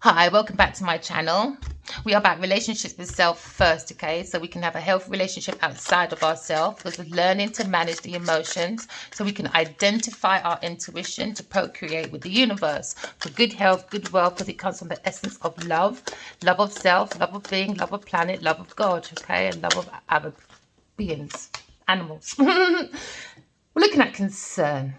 Hi, welcome back to my channel. We are about relationships with self first, okay? So we can have a healthy relationship outside of ourselves, because we're learning to manage the emotions so we can identify our intuition to procreate with the universe for good health, good wealth, because it comes from the essence of love, love of self, love of being, love of planet, love of God, okay? And love of other beings, animals. We're looking at concern.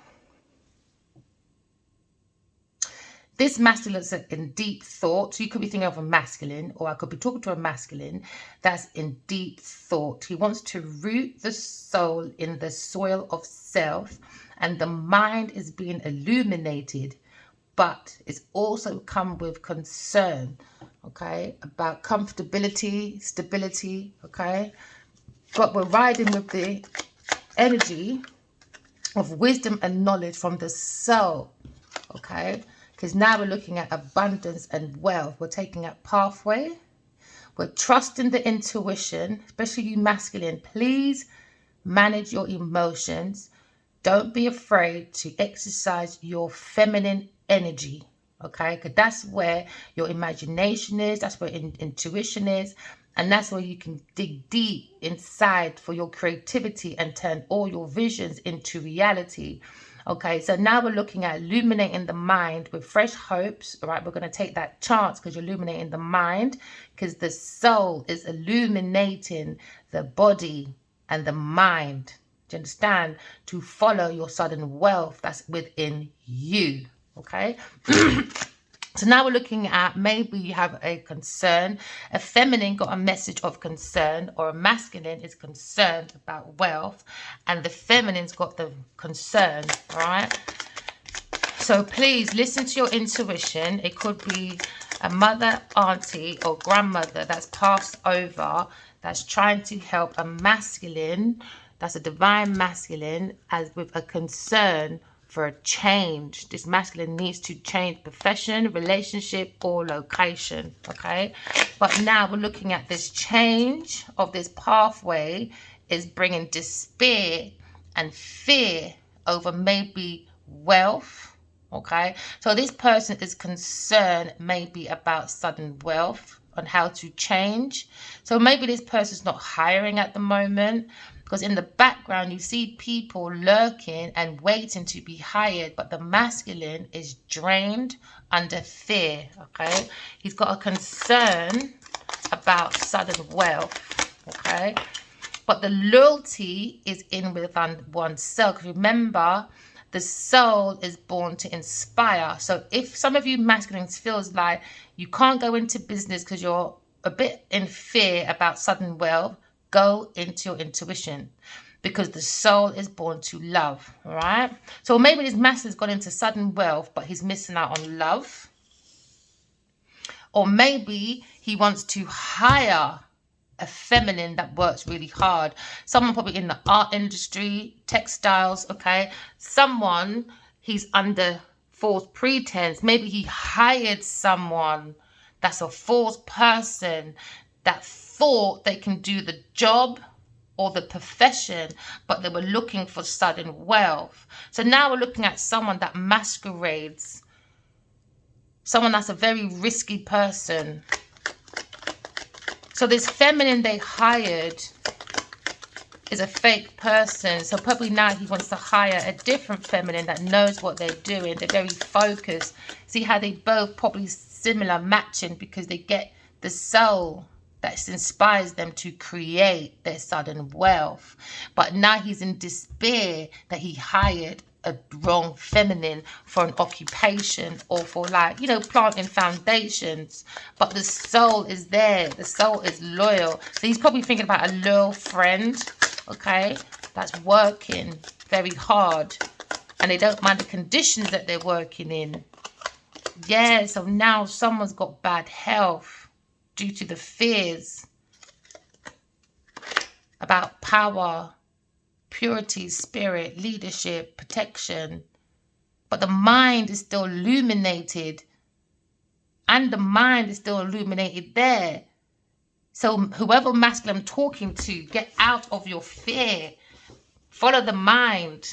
This masculine is in deep thought. So you could be thinking of a masculine, or I could be talking to a masculine that's in deep thought. He wants to root the soul in the soil of self, and the mind is being illuminated, but it's also come with concern, okay, about comfortability, stability, okay. But we're riding with the energy of wisdom and knowledge from the soul, okay. Because now we're looking at abundance and wealth. We're taking a pathway. We're trusting the intuition, especially you masculine. Please manage your emotions. Don't be afraid to exercise your feminine energy, okay? Because that's where your imagination is. That's where intuition is. And that's where you can dig deep inside for your creativity and turn all your visions into reality. Okay, so now we're looking at illuminating the mind with fresh hopes. All right, we're going to take that chance because you're illuminating the mind, because the soul is illuminating the body and the mind. Do you understand? To follow your sudden wealth that's within you. Okay. So now we're looking at, maybe you have a concern. A feminine got a message of concern, or a masculine is concerned about wealth, and the feminine's got the concern, all right? So please listen to your intuition. It could be a mother, auntie, or grandmother that's passed over, that's trying to help a masculine, that's a divine masculine, as with a concern for a change. This masculine needs to change profession, relationship, or location, okay? But now we're looking at this change of this pathway is bringing despair and fear over maybe wealth, okay? So this person is concerned maybe about sudden wealth, on how to change. So maybe this person's not hiring at the moment, because in the background you see people lurking and waiting to be hired, but the masculine is drained under fear, okay? He's got a concern about sudden wealth, okay? But the loyalty is in within oneself. Remember, the soul is born to inspire. So if some of you masculines feels like you can't go into business because you're a bit in fear about sudden wealth, go into your intuition, because the soul is born to love, all right? So maybe this masculine's gone into sudden wealth, but he's missing out on love. Or maybe he wants to hire a feminine that works really hard. Someone probably in the art industry, textiles, okay? Someone, he's under false pretense. Maybe he hired someone that's a false person that thought they can do the job or the profession, but they were looking for sudden wealth. So now we're looking at someone that masquerades, someone that's a very risky person. So this feminine they hired is a fake person. So probably now he wants to hire a different feminine that knows what they're doing. They're very focused. See how they both probably similar, matching, because they get the soul that inspires them to create their sudden wealth. But now he's in despair that he hired a wrong feminine for an occupation, or for, like, you know, planting foundations. But the soul is there. The soul is loyal. So he's probably thinking about a loyal friend, okay, that's working very hard, and they don't mind the conditions that they're working in. Yeah, so now someone's got bad health due to the fears about power, purity, spirit, leadership, protection. But the mind is still illuminated, and the mind is still illuminated there. So whoever masculine I'm talking to, get out of your fear. Follow the mind.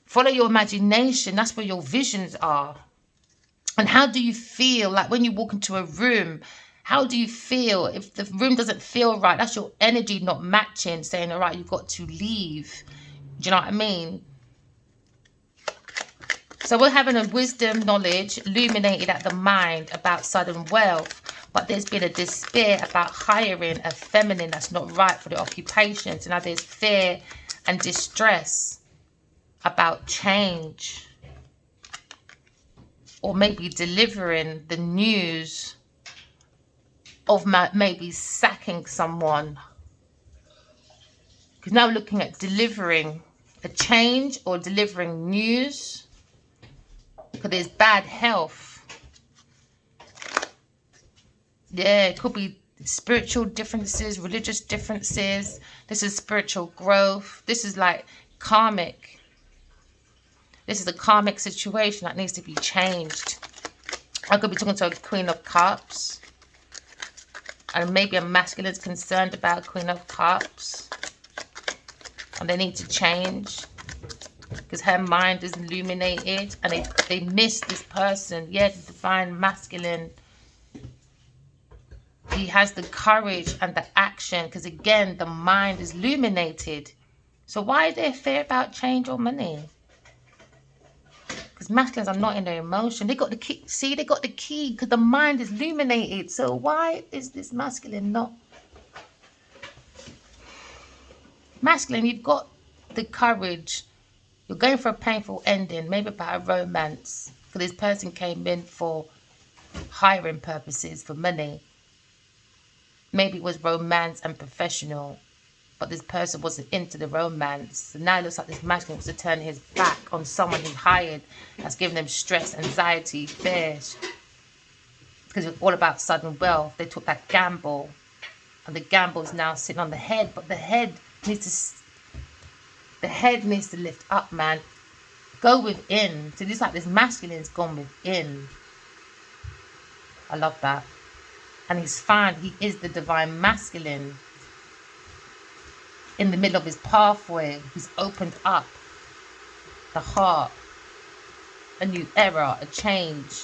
Follow your imagination. That's where your visions are. And how do you feel? Like when you walk into a room, how do you feel? If the room doesn't feel right, that's your energy not matching, saying, all right, you've got to leave. Do you know what I mean? So we're having a wisdom, knowledge, illuminated at the mind about sudden wealth. But there's been a despair about hiring a feminine that's not right for the occupation. So now there's fear and distress about change. Or maybe delivering the news of maybe sacking someone. Because now we're looking at delivering a change or delivering news. Because there's bad health. Yeah, it could be spiritual differences, religious differences. This is spiritual growth. This is like karmic. This is a karmic situation that needs to be changed. I could be talking to a Queen of Cups. And maybe a masculine is concerned about Queen of Cups. And they need to change. Because her mind is illuminated. And they miss this person. Yeah, the divine masculine. He has the courage and the action. Because again, the mind is illuminated. So why is there fear about change or money? Because masculines are not in their emotion. They got the key. See, they got the key because the mind is illuminated. So why is this masculine not? Masculine, you've got the courage. You're going for a painful ending, maybe about a romance. Because this person came in for hiring purposes, for money. Maybe it was romance and professional. But this person wasn't into the romance. So now it looks like this masculine wants to turn his back on someone he hired. That's giving them stress, anxiety, fears. Because it's all about sudden wealth. They took that gamble. And the gamble is now sitting on the head. But the head needs to lift up, man. Go within. So it's like this masculine's gone within. I love that. And he's found he is the divine masculine. In the middle of his pathway, he's opened up the heart, a new era, a change.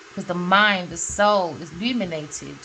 Because the mind, the soul is illuminated.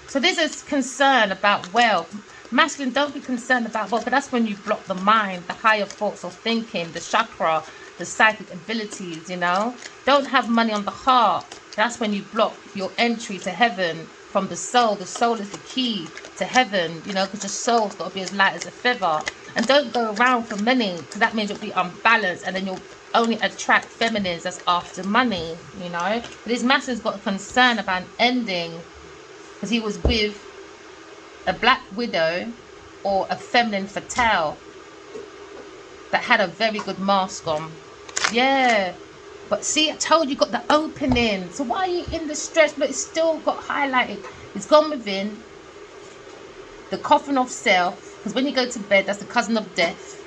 So there's a concern about wealth. Masculine, don't be concerned about wealth, but that's when you block the mind, the higher thoughts of thinking, the chakra, the psychic abilities, you know. Don't have money on the heart. That's when you block your entry to heaven. From the soul. The soul is the key to heaven, you know, because your soul's got to be as light as a feather. And don't go around for money, because that means you'll be unbalanced, and then you'll only attract feminines that's after money, you know. But this masculine's got a concern about an ending, because he was with a black widow or a feminine fatale that had a very good mask on. Yeah. But see, I told you got the opening. So why are you in the stress? But it's still got highlighted. It's gone within. The coffin of self. Because when you go to bed, that's the cousin of death.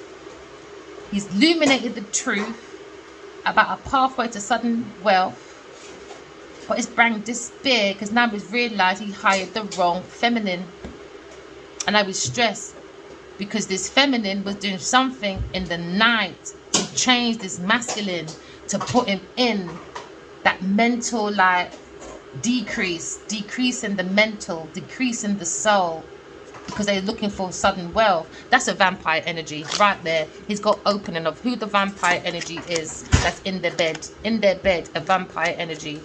He's illuminated the truth about a pathway to sudden wealth. But it's bringing despair because now he's realised he hired the wrong feminine. And I was stressed because this feminine was doing something in the night to change this masculine. To put him in that mental like decrease in the mental, decrease in the soul, because they're looking for sudden wealth. That's a vampire energy right there. He's got opening of who the vampire energy is that's in their bed, a vampire energy.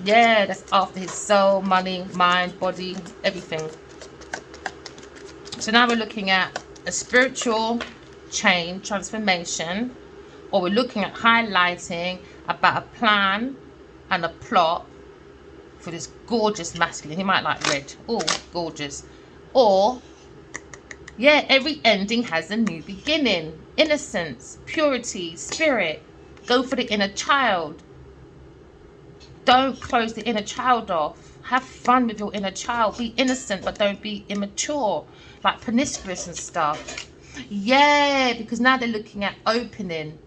Yeah, that's after his soul, money, mind, body, everything. So now we're looking at a spiritual change, transformation. Or we're looking at highlighting about a plan and a plot for this gorgeous masculine. He might like red. Oh, gorgeous. Or, yeah, every ending has a new beginning. Innocence, purity, spirit. Go for the inner child. Don't close the inner child off. Have fun with your inner child. Be innocent, but don't be immature. Like promiscuous and stuff. Yeah, because now they're looking at opening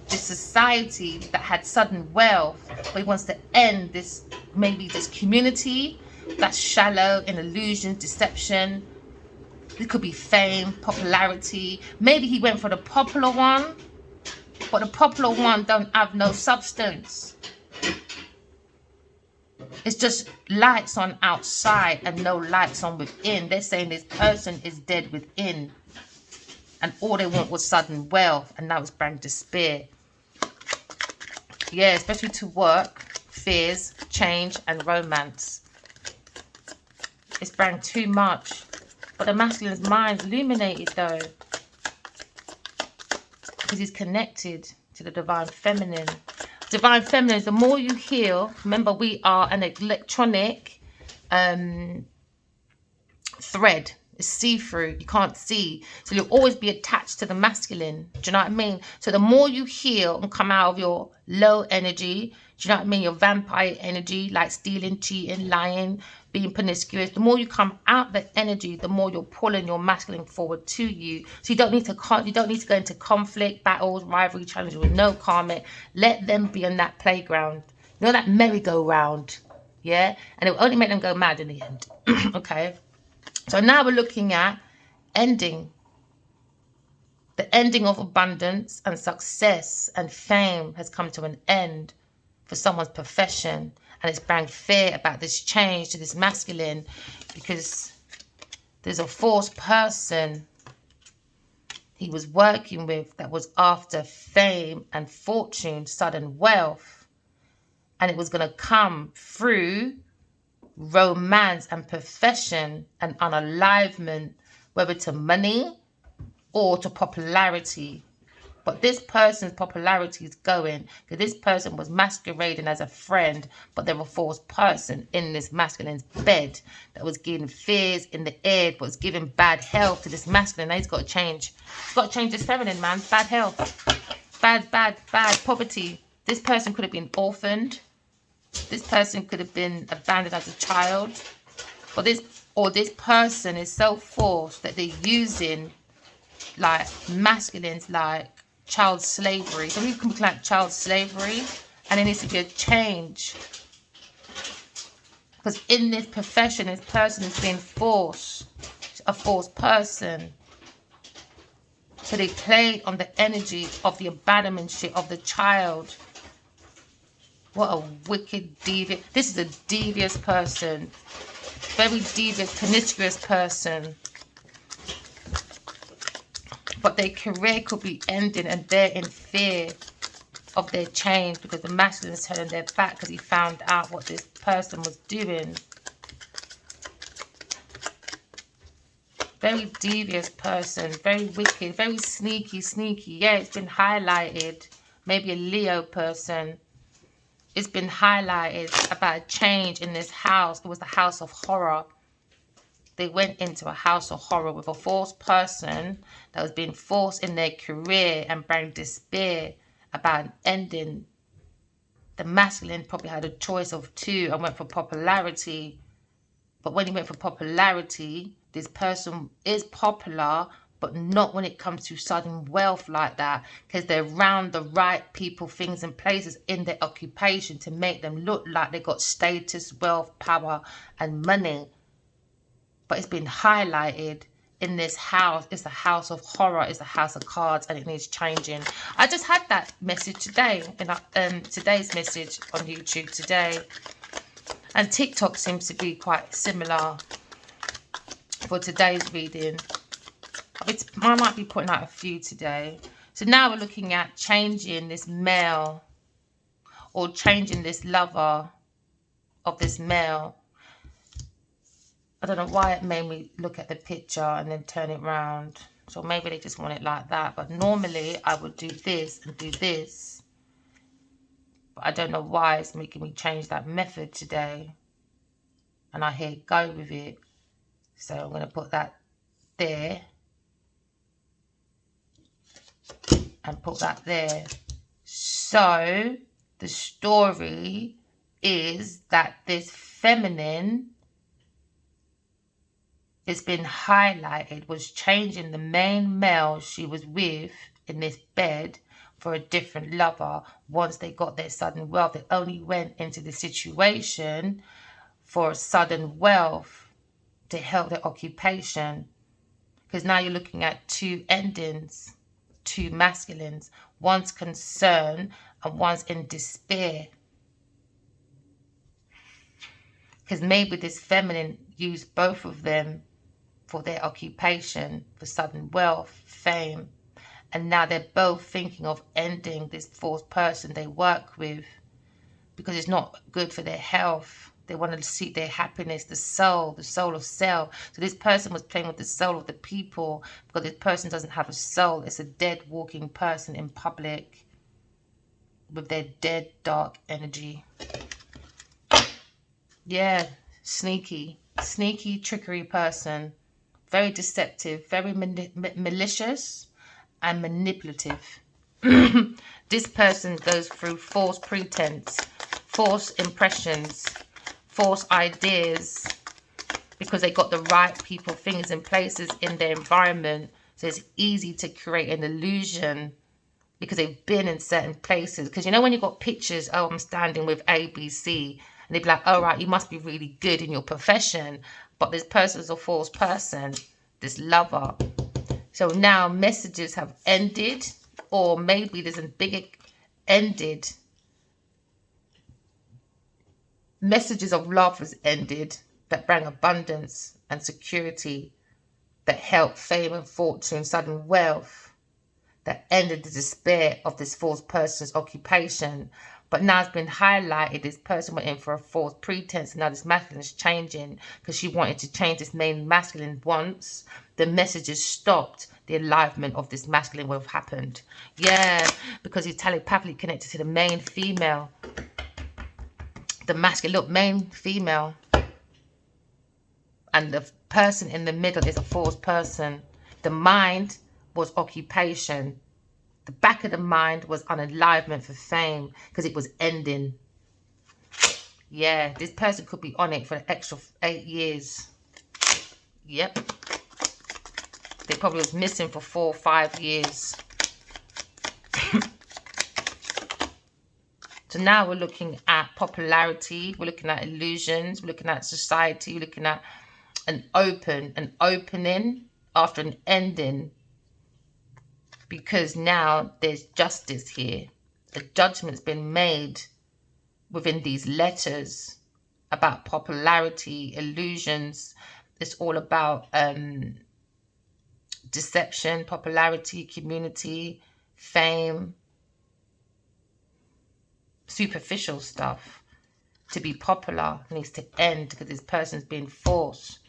this society that had sudden wealth, but he wants to end this, maybe this community that's shallow in illusion, deception. It could be fame, popularity. Maybe he went for the popular one, But the popular one don't have no substance. It's just lights on outside and no lights on within. They're saying this person is dead within. And all they want was sudden wealth. And now it's bringing despair. Yeah, especially to work, fears, change, and romance. It's bringing too much. But the masculine's mind's illuminated though. Because he's connected to the divine feminine. Divine feminine is the more you heal. Remember, we are an electronic thread. It's see-through. You can't see. So you'll always be attached to the masculine. Do you know what I mean? So the more you heal and come out of your low energy, do you know what I mean? Your vampire energy, like stealing, cheating, lying, being promiscuous. The more you come out the energy, the more you're pulling your masculine forward to you. So you don't need to go into conflict, battles, rivalry, challenges with no karmic. Let them be on that playground. You know, that merry-go-round. Yeah? And it will only make them go mad in the end. Okay? So now we're looking at ending. The ending of abundance and success and fame has come to an end for someone's profession. And it's bringing fear about this change to this masculine, because there's a false person he was working with that was after fame and fortune, sudden wealth. And it was going to come through romance and profession and unalivement, whether to money or to popularity. But this person's popularity is going because this person was masquerading as a friend, but they're a false person in this masculine's bed that was giving fears in the air, but was giving bad health to this masculine. Now he's got to change. He's got to change this feminine, man. Bad health. Bad poverty. This person could have been orphaned. This person could have been abandoned as a child. Or this person is so forced that they're using like masculines like child slavery. So we can look like child slavery, and there needs to be a change. Because in this profession, this person is being forced, a forced person. So they played on the energy of the abandonment shit of the child. What a wicked, devious. This is a devious person. Very devious, promiscuous person. But their career could be ending and they're in fear of their change because the masculine is turning their back because he found out what this person was doing. Very devious person. Very wicked. Very sneaky. Yeah, it's been highlighted. Maybe a Leo person. It's been highlighted about a change in this house. It was the house of horror. They went into a house of horror with a false person that was being forced in their career and bring despair about ending. The masculine probably had a choice of two and went for popularity. But when he went for popularity, this person is popular, but not when it comes to sudden wealth like that, because they're around the right people, things and places in their occupation to make them look like they got status, wealth, power and money. But it's been highlighted in this house. It's a house of horror. It's a house of cards, and it needs changing. I just had that message today in today's message on YouTube today. And TikTok seems to be quite similar for today's reading. I might be putting out a few today. So now we're looking at changing this male or changing this lover of this male. I don't know why it made me look at the picture and then turn it round. So maybe they just want it like that. But normally I would do this and do this. But I don't know why it's making me change that method today. And I hear go with it. So I'm going to put that there. And put that there. So the story is that this feminine, it's been highlighted, was changing the main male she was with in this bed for a different lover. Once they got their sudden wealth, they only went into the situation for sudden wealth to help their occupation. Because now you're looking at two endings. two masculines. One's concerned and one's in despair. Because maybe this feminine used both of them for their occupation, for sudden wealth, fame. And now they're both thinking of ending this fourth person they work with because it's not good for their health. They want to seek their happiness, the soul of self. So this person was playing with the soul of the people because this person doesn't have a soul. It's a dead walking person in public with their dead dark energy. Yeah, sneaky trickery person. Very deceptive, very malicious and manipulative. This person goes through false pretense, false impressions, false ideas, because they got the right people, things and places in their environment. So it's easy to create an illusion because they've been in certain places. Because you know when you got pictures, oh, I'm standing with ABC, and they'd be like, oh, right, you must be really good in your profession. But this person is a false person, this lover. So now messages have ended, or maybe there's a bigger ended. Messages of love has ended that bring abundance and security, that help fame and fortune, sudden wealth, that ended the despair of this false person's occupation. But now it's been highlighted, this person went in for a false pretense, and now this masculine is changing because she wanted to change this main masculine once. The messages stopped. The alignment of this masculine would have happened. Yeah, because he's telepathically connected to the main female. The masculine, look, main female. And the person in the middle is a false person. The mind was occupation. The back of the mind was unalignment for fame because it was ending. Yeah, this person could be on it for an extra 8 years. Yep. They probably was missing for 4 or 5 years. So now we're looking at popularity. We're looking at illusions. We're looking at society. We're looking at an opening after an ending. Because now there's justice here. A judgment's been made within these letters about popularity, illusions. It's all about deception, popularity, community, fame, superficial stuff. To be popular needs to end because this person's being forced.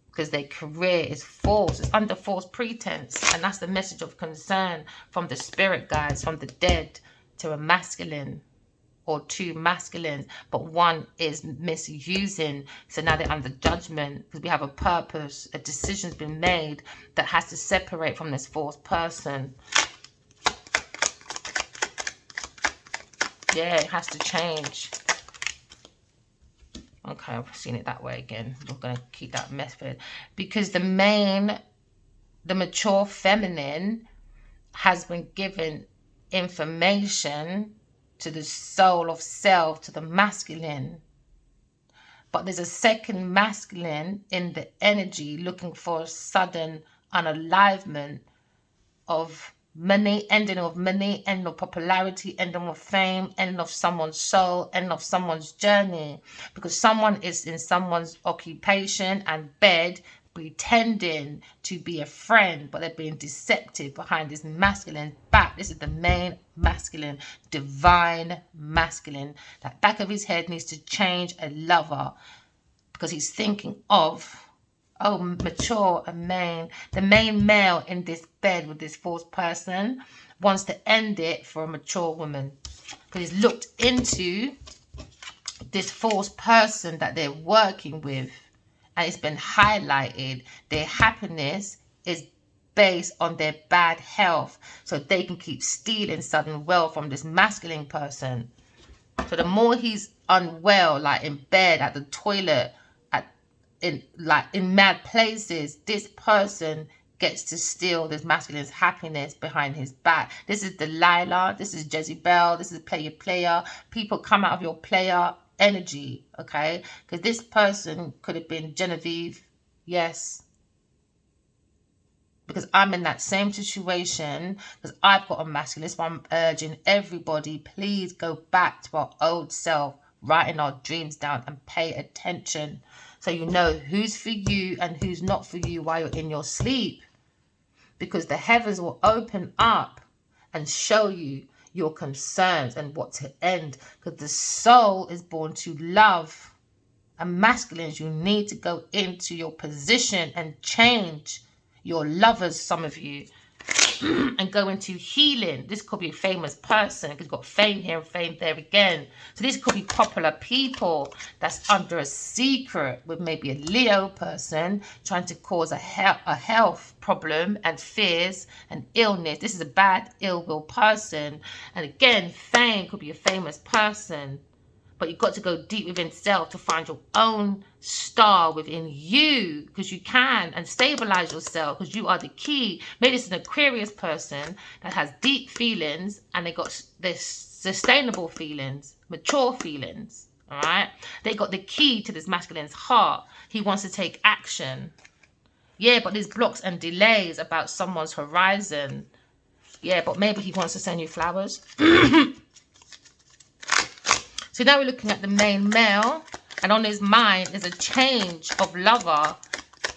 Because their career is false. It's under false pretense. And that's the message of concern from the spirit guides, from the dead to a masculine or two masculines. But one is misusing. So now they're under judgment because we have a purpose. A decision's been made that has to separate from this false person. Yeah, it has to change. Okay, I've seen it that way again. I'm going to keep that method. Because the mature feminine has been given information to the soul of self, to the masculine. But there's a second masculine in the energy looking for a sudden unalignment of money, ending of money, ending of popularity, ending of fame, ending of someone's soul, ending of someone's journey. Because someone is in someone's occupation and bed pretending to be a friend, but they're being deceptive behind this masculine back. This is the main masculine, divine masculine. That back of his head needs to change a lover because he's thinking of, oh, mature and main. The main male in this bed with this false person wants to end it for a mature woman. Because he's looked into this false person that they're working with. And it's been highlighted. Their happiness is based on their bad health. So they can keep stealing sudden wealth from this masculine person. So the more he's unwell, like in bed, at the toilet, in mad places, this person gets to steal this masculine's happiness behind his back. This is Delilah, this is Jezebel, this is player. People come out of your player energy, okay? Because this person could have been Genevieve, yes. because I'm in that same situation, because I've got a masculine. So I'm urging everybody, please go back to our old self, writing our dreams down and pay attention so you know who's for you and who's not for you while you're in your sleep, because the heavens will open up and show you your concerns and what to end, because the soul is born to love. And masculines, you need to go into your position and change your lovers, some of you, and go into healing. This could be a famous person because you've got fame here and fame there again. So this could be popular people that's under a secret with maybe a Leo person trying to cause a health problem and fears and illness. This is a bad, ill will person. And again, fame could be a famous person. But you've got to go deep within self to find your own star within you, because you can, and stabilize yourself, because you are the key. Maybe it's an Aquarius person that has deep feelings and they got this sustainable feelings, mature feelings. All right. They got the key to this masculine's heart. He wants to take action. Yeah, but there's blocks and delays about someone's horizon. Yeah, but maybe he wants to send you flowers. So now we're looking at the main male, and on his mind is a change of lover.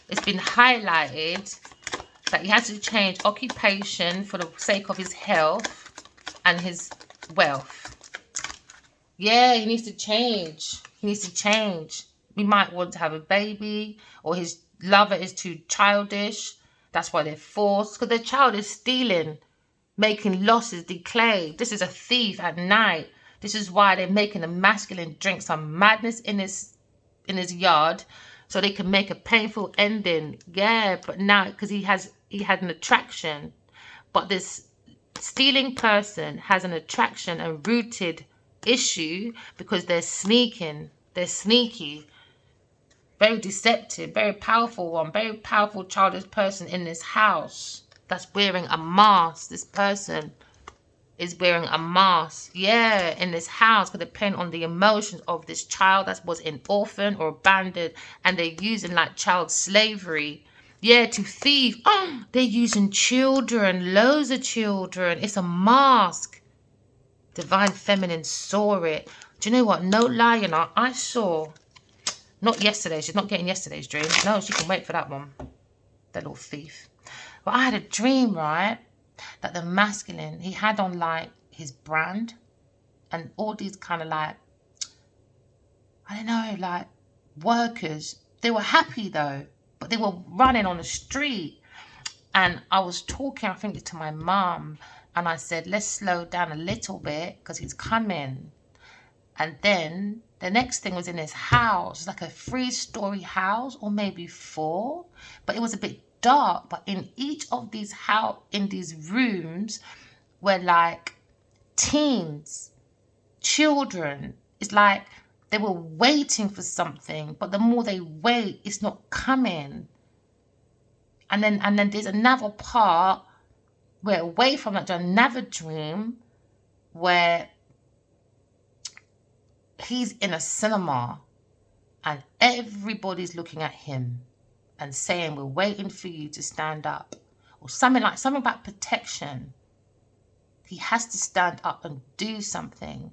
It's been highlighted that he has to change occupation for the sake of his health and his wealth. Yeah, he needs to change. He needs to change. He might want to have a baby, or his lover is too childish. That's why they're forced, because their child is stealing, making losses, decay. This is a thief at night. This is why they're making the masculine drink some madness in his yard so they can make a painful ending. Yeah, but now because he had an attraction. But this stealing person has an attraction and rooted issue because they're sneaking. They're sneaky. Very deceptive, very powerful one, very powerful childish person in this house that's wearing a mask. This person is wearing a mask, yeah, in this house, could depend on the emotions of this child that was an orphan or abandoned, and they're using like child slavery, yeah, to thieve. Oh, they're using children, loads of children. It's a mask. Divine Feminine saw it. Do you know what? No lie, you know, I saw, not yesterday, she's not getting yesterday's dream. No, she can wait for that one. That little thief. But I had a dream, right? That the masculine, he had on like his brand and all these kind of like, I don't know, like workers. They were happy though, but they were running on the street. And I was talking, I think, to my mum, and I said, let's slow down a little bit because he's coming. And then the next thing was in his house, like a 3-story house, or maybe 4, but it was a bit dark. But in each of these in these rooms were like teens, children. It's like they were waiting for something, but the more they wait, it's not coming. And then there's another part where, away from that, another dream where he's in a cinema and everybody's looking at him and saying, we're waiting for you to stand up, or something about protection. He has to stand up and do something.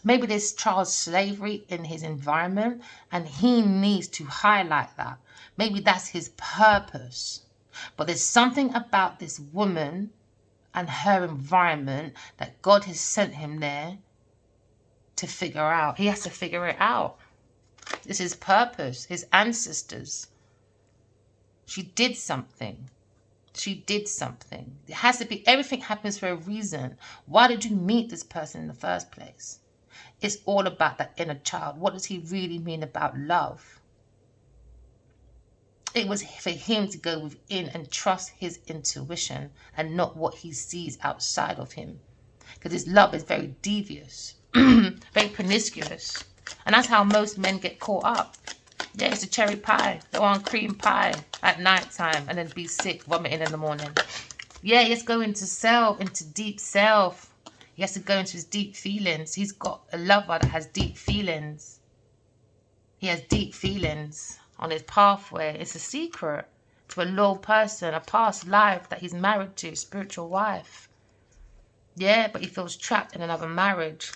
Maybe there's child slavery in his environment and he needs to highlight that. Maybe that's his purpose. But there's something about this woman and her environment that God has sent him there to figure out. He has to figure it out. It's his purpose, his ancestors. She did something. She did something. It has to be, everything happens for a reason. Why did you meet this person in the first place? It's all about that inner child. What does he really mean about love? It was for him to go within and trust his intuition and not what he sees outside of him. Because his love is very devious, very promiscuous. And that's how most men get caught up. Yeah, it's a cherry pie. They want cream pie at night time and then be sick, vomiting in the morning. Yeah, he has to go into self, into deep self. He has to go into his deep feelings. He's got a lover that has deep feelings. He has deep feelings on his pathway. It's a secret. to a loyal person, a past life that he's married to, spiritual wife. Yeah, but he feels trapped in another marriage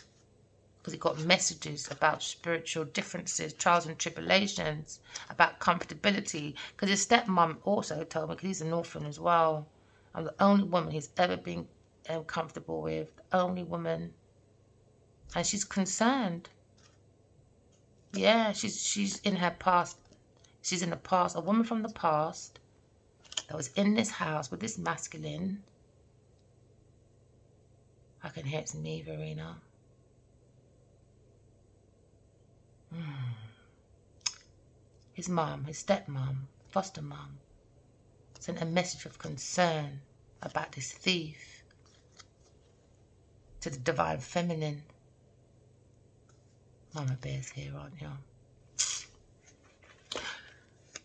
because he got messages about spiritual differences, trials and tribulations, about comfortability. Because his stepmom also told me, because he's an orphan as well, I'm the only woman he's ever been comfortable with, the only woman. And she's concerned. Yeah, she's in her past. She's in the past, a woman from the past that was in this house with this masculine. I can hear it's me, Verena. His mum, his stepmom, foster mum, sent a message of concern about this thief to the divine feminine. Mama Bear's here, aren't you?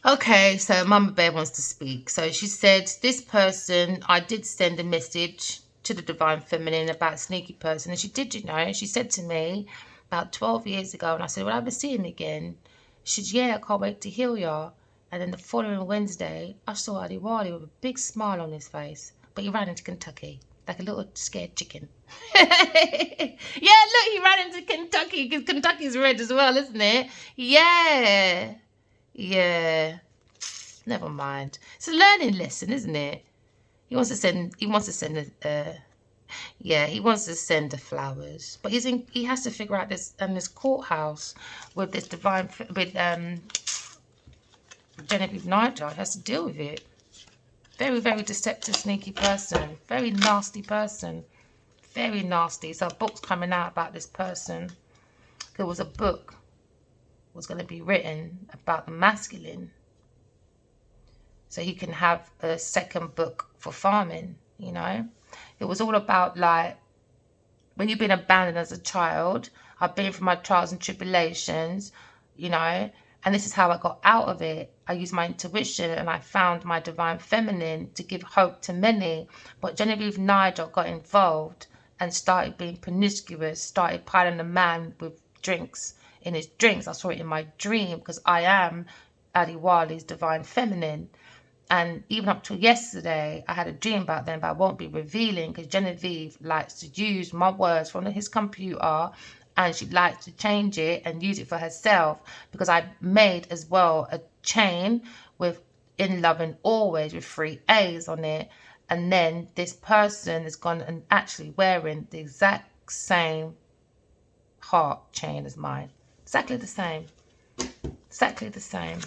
Okay, so Mama Bear wants to speak. So she said, this person, I did send a message to the divine feminine about a sneaky person. And she did, you know, she said to me about 12 years ago, and I said, will I ever see him again? She said, yeah, I can't wait to heal ya. And then the following Wednesday, I saw Adi Wali with a big smile on his face. But he ran into Kentucky like a little scared chicken. Yeah, look, he ran into Kentucky because Kentucky's red as well, isn't it? Yeah. Yeah. Never mind. It's a learning lesson, isn't it? He wants to send the flowers, but he has to figure out this courthouse with this Genevieve Nigel. He has to deal with it. Very, very deceptive, sneaky person. Very nasty person. Very nasty. So a book's coming out about this person. There was a book was going to be written about the masculine, so he can have a second book for farming, you know. It was all about, like, when you've been abandoned as a child, I've been through my trials and tribulations, you know, and this is how I got out of it. I used my intuition and I found my divine feminine to give hope to many. But Genevieve Nigel got involved and started being promiscuous, started piling a man with drinks in his drinks. I saw it in my dream because I am Adi Wali's divine feminine. And even up till yesterday, I had a dream about them, but I won't be revealing because Genevieve likes to use my words from his computer, and she likes to change it and use it for herself, because I made as well a chain with In Love and Always with 3 A's on it. And then this person has gone and actually wearing the exact same heart chain as mine. Exactly the same. Exactly the same.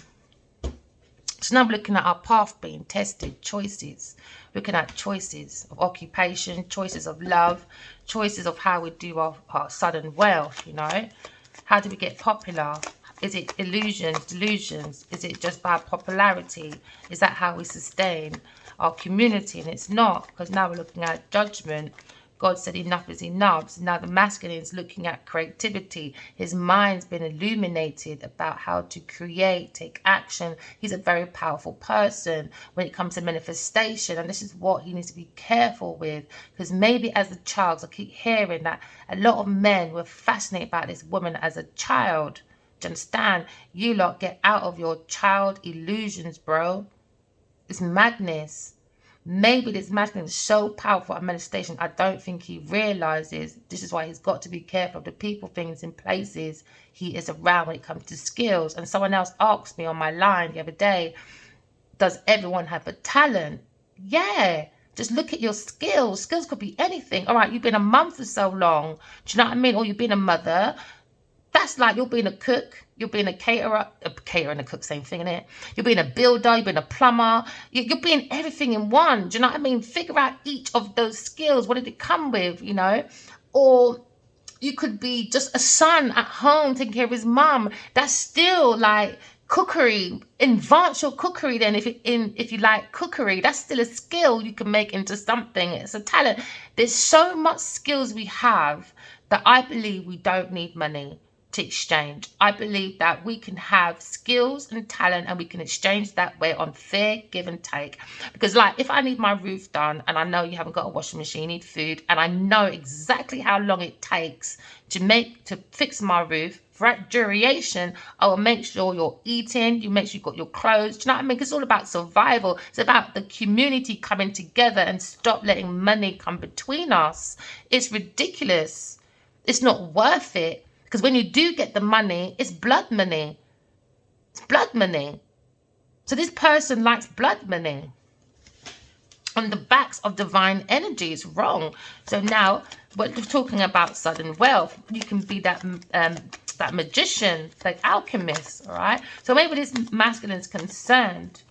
So now we're looking at our path being tested, choices. Looking at choices of occupation, choices of love, choices of how we do our sudden wealth, you know. How do we get popular? Is it illusions, delusions? Is it just by popularity? Is that how we sustain our community? And it's not, because now we're looking at judgment. God said enough is enough. So now the masculine is looking at creativity. His mind's been illuminated about how to create, take action. He's a very powerful person when it comes to manifestation. And this is what he needs to be careful with. Because maybe as a child, I keep hearing that a lot of men were fascinated by this woman as a child. Do you understand? You lot get out of your child illusions, bro. It's madness. Maybe this masculine is so powerful at manifestation, I don't think he realizes. This is why he's got to be careful of the people, things, and places he is around when it comes to skills. And someone else asked me on my line the other day, does everyone have a talent? Yeah. Just look at your skills. Skills could be anything. All right, you've been a mum for so long. Do you know what I mean? Or you've been a mother. That's like you're being a cook, you're being a caterer and a cook, same thing, innit? You're being a builder, you're being a plumber, you're being everything in one. Do you know what I mean? Figure out each of those skills. What did it come with, you know? Or you could be just a son at home taking care of his mum. That's still like cookery. Advance your cookery then. If you like cookery, that's still a skill you can make into something. It's a talent. There's so much skills we have that I believe we don't need money. to exchange. I believe that we can have skills and talent and we can exchange that way on fair give and take. Because like if I need my roof done and I know you haven't got a washing machine, you need food, and I know exactly how long it takes to fix my roof, for that duration, I will make sure you're eating, you make sure you've got your clothes. Do you know what I mean? It's all about survival. It's about the community coming together and stop letting money come between us. It's ridiculous. It's not worth it. Because when you do get the money, it's blood money. It's blood money. So this person likes blood money on the backs of divine energy. It's wrong. So now we're talking about sudden wealth. You can be that magician, like alchemist, all right? So maybe this masculine is concerned,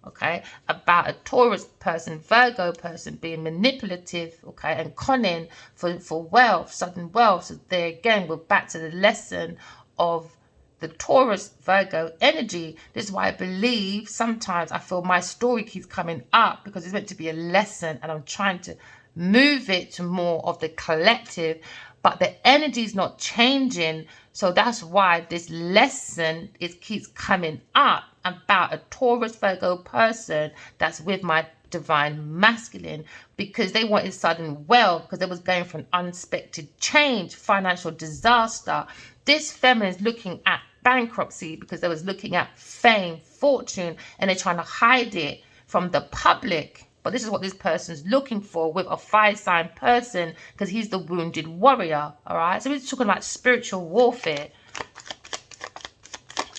okay, about a Taurus person, Virgo person being manipulative, okay, and conning for wealth, sudden wealth. So there again, we're back to the lesson of the Taurus Virgo energy. This is why I believe sometimes I feel my story keeps coming up, because it's meant to be a lesson and I'm trying to move it to more of the collective, but the energy is not changing. So that's why this lesson keeps coming up about a Taurus Virgo person that's with my divine masculine, because they wanted sudden wealth, because they was going for an unexpected change, financial disaster. This feminine is looking at bankruptcy because they was looking at fame, fortune, and they're trying to hide it from the public. But this is what this person's looking for with a fire sign person, because he's the wounded warrior. All right. So we're talking about spiritual warfare.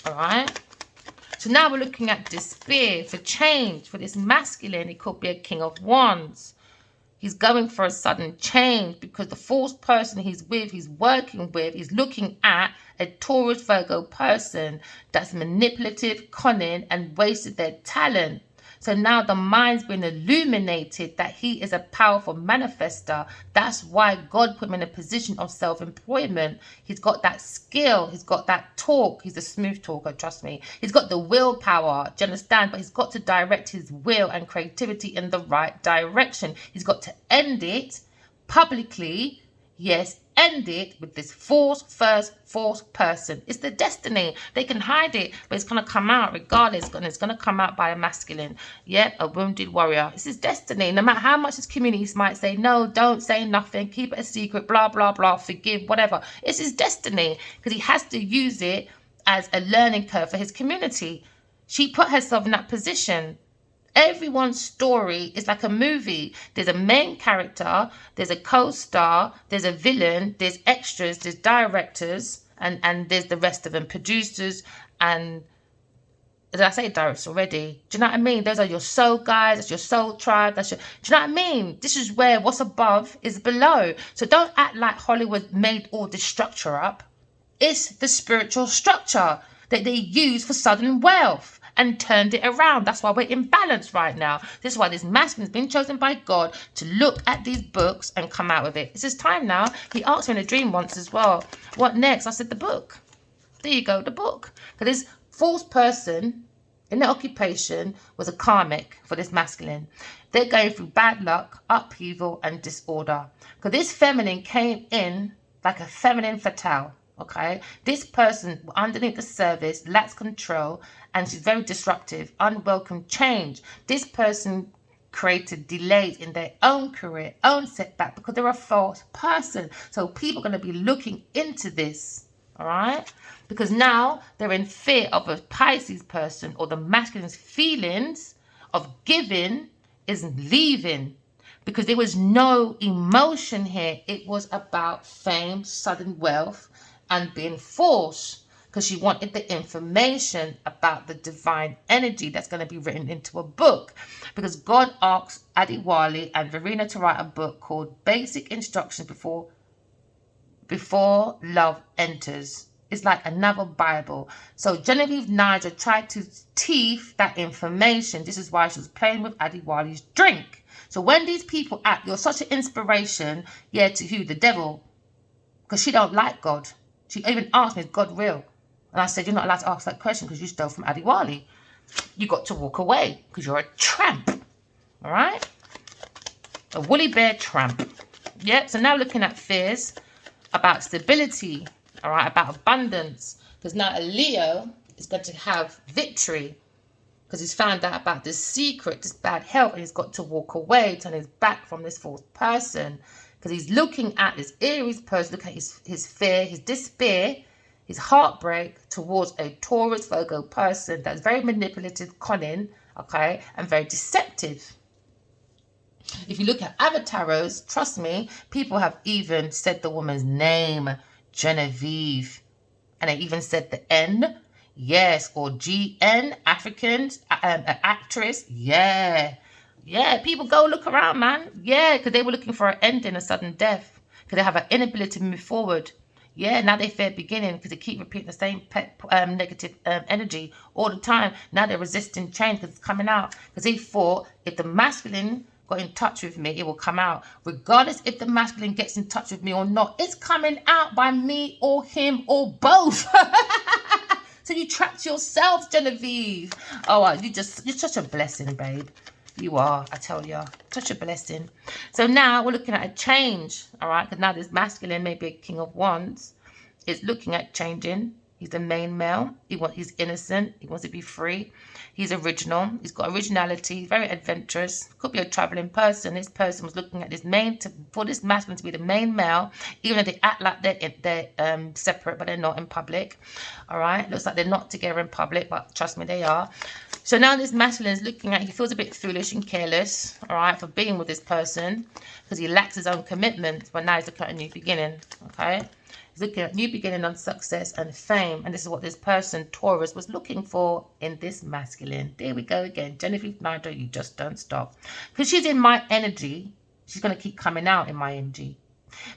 All right. So now we're looking at despair for change. For this masculine, it could be a King of Wands. He's going for a sudden change because the false person he's with, he's working with, he's looking at a Taurus Virgo person that's manipulative, cunning, and wasted their talent. So now the mind's been illuminated that he is a powerful manifester. That's why God put him in a position of self-employment. He's got that skill. He's got that talk. He's a smooth talker, trust me. He's got the willpower, do you understand? But he's got to direct his will and creativity in the right direction. He's got to end it publicly. Yes, end it with this false person. It's the destiny. They can hide it, but it's going to come out regardless, and it's going to come out by a masculine. Yeah, a wounded warrior. It's his destiny. No matter how much his communities might say, no, don't say nothing, keep it a secret, blah, blah, blah, forgive, whatever. It's his destiny, because he has to use it as a learning curve for his community. She put herself in that position. Everyone's story is like a movie. There's a main character, there's a co-star, there's a villain, there's extras, there's directors, and there's the rest of them, producers, and did I say directors already? Do you know what I mean? Those are your soul guys, that's your soul tribe, do you know what I mean? This is where what's above is below. So don't act like Hollywood made all this structure up. It's the spiritual structure that they use for sudden wealth and turned it around. That's why we're in balance right now. This is why this masculine has been chosen by God to look at these books and come out with it. It's his time now. He asked me in a dream once as well, what next? I said, the book. There you go, the book. Because this false person in their occupation was a karmic for this masculine. They're going through bad luck, upheaval, and disorder. Because this feminine came in like a feminine fatale. Okay, this person underneath the surface lacks control, and she's very disruptive, unwelcome change. This person created delays in their own career, own setback, because they're a false person. So people are going to be looking into this, all right? Because now they're in fear of a Pisces person, or the masculine's feelings of giving is leaving. Because there was no emotion here. It was about fame, sudden wealth, and being forced, because she wanted the information about the divine energy that's going to be written into a book. Because God asked Adiwali and Verena to write a book called Basic Instructions Before Love Enters. It's like another Bible. So Genevieve Niger tried to teeth that information. This is why she was playing with Adiwali's drink. So when these people act, you're such an inspiration, yeah, to who? The devil. Because she don't like God. She even asked me, is God real? And I said, you're not allowed to ask that question because you stole from Adiwali. You got to walk away because you're a tramp. All right? A woolly bear tramp. Yeah, so now looking at fears about stability. all right, about abundance. Because now a Leo is going to have victory because he's found out about this secret, this bad health, and he's got to walk away, turn his back from this fourth person because he's looking at this Aries person, look at his fear, his despair, his heartbreak towards a Taurus Virgo person that's very manipulative, cunning, okay, and very deceptive. If you look at avataros, trust me, people have even said the woman's name, Genevieve, and they even said the N, yes, or GN, Africans, actress, yeah. People go look around, man. Yeah, because they were looking for an ending, a sudden death, because they have an inability to move forward. Yeah, now they fear beginning because they keep repeating the same negative energy all the time. Now they're resisting change because it's coming out. Because they thought if the masculine got in touch with me, it will come out. Regardless if the masculine gets in touch with me or not, it's coming out by me or him or both. So you trapped yourself, Genevieve. Oh, you're such a blessing, babe. You are, I tell you, such a blessing. So now we're looking at a change, all right? Because now this masculine, maybe a king of wands, is looking at changing. He's the main male. He's innocent. He wants to be free. He's original. He's got originality. Very adventurous. Could be a traveling person. This person was looking at this for this masculine to be the main male, even though they act like they're separate, but they're not in public. All right. Looks like they're not together in public, but trust me, they are. So now this masculine is looking at. He feels a bit foolish and careless. All right, for being with this person because he lacks his own commitment. But now he's looking at a new beginning. Okay. He's looking at new beginning on success and fame. And this is what this person, Taurus, was looking for in this masculine. There we go again. Genevieve Nigel, you just don't stop. Because she's in my energy, she's going to keep coming out in my energy.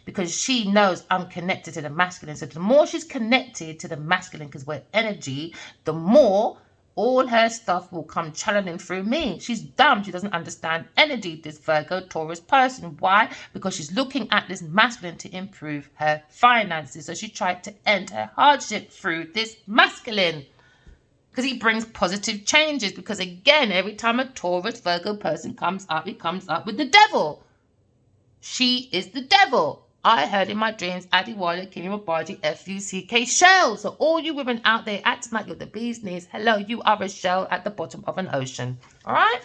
Because she knows I'm connected to the masculine. So the more she's connected to the masculine, because we're energy, the more all her stuff will come channeling through me. She's dumb. She doesn't understand energy, this Virgo Taurus person. Why? Because she's looking at this masculine to improve her finances. So she tried to end her hardship through this masculine. Because he brings positive changes. Because again, every time a Taurus Virgo person comes up, he comes up with the devil. She is the devil. I heard in my dreams, Adiwale, Kimi Mabaji, F-U-C-K, shell. So all you women out there acting like you're the bee's knees, hello, you are a shell at the bottom of an ocean. All right?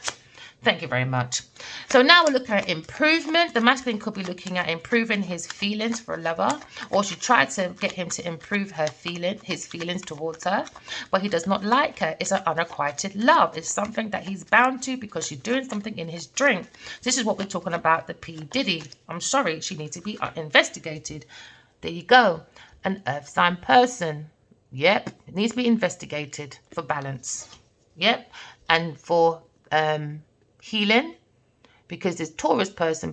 Thank you very much. So now we're looking at improvement. The masculine could be looking at improving his feelings for a lover, or she tried to get him to improve his feelings towards her, but he does not like her. It's an unrequited love. It's something that he's bound to because she's doing something in his drink. This is what we're talking about, the P. Diddy. I'm sorry, she needs to be investigated. There you go. An earth sign person. Yep, it needs to be investigated for balance. Yep, and for healing, because this Taurus person